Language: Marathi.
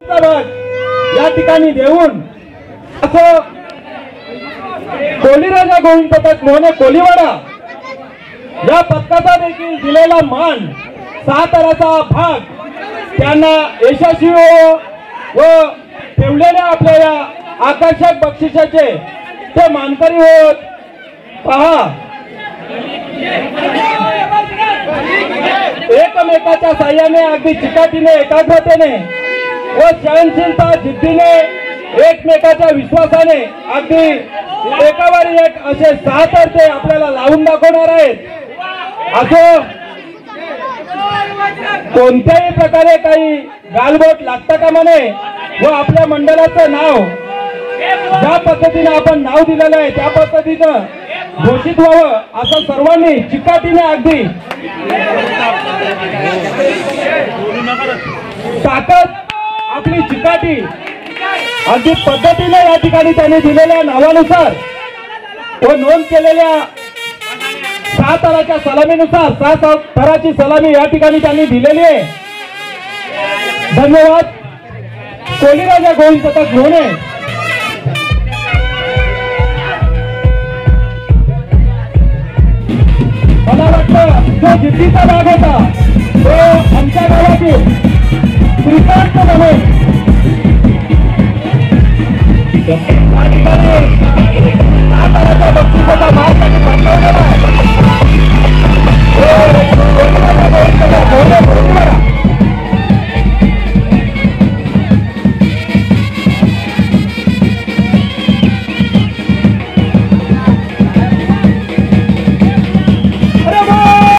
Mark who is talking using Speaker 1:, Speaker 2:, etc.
Speaker 1: या ठिकाणी देऊन असं कोलीराजा गोविंद पथक मोहने कोलीवाडा या पथकाचा देखील दिलेला मान 6 तराचा भाग त्यांना यशस्वी व ठेवलेल्या आपल्या या आकर्षक बक्षिसाचे ते मानकरी होत पहा। एकमेकाच्या साह्याने अगदी चिकाटीने एकाग्रतेने व सहनशीलता जिद्दीने एकमेकाच्या विश्वासाने अगदी एकावर एक असे 6 तर्फे आपल्याला लावून दाखवणार आहेत। असं कोणत्याही प्रकारे काही गालबोट लागता कामा नये व आपल्या मंडळाचं नाव ज्या पद्धतीने आपण नाव दिलेलं आहे त्या पद्धतीनं घोषित व्हावं असं सर्वांनी चिकाटीने अगदी ताकद आपली चिकाटी अगदी पद्धतीने या ठिकाणी त्यांनी दिलेल्या नावानुसार व नोंद केलेल्या 6 तराच्या सलामीनुसार 6 तराची सलामी या ठिकाणी त्यांनी दिलेली आहे। धन्यवाद। कोलीराजा गोविंद पथक मोहने मला वाटतं जो जिद्दीचा भाग होता तो आमच्या गावातील श्रीकांत नव्हे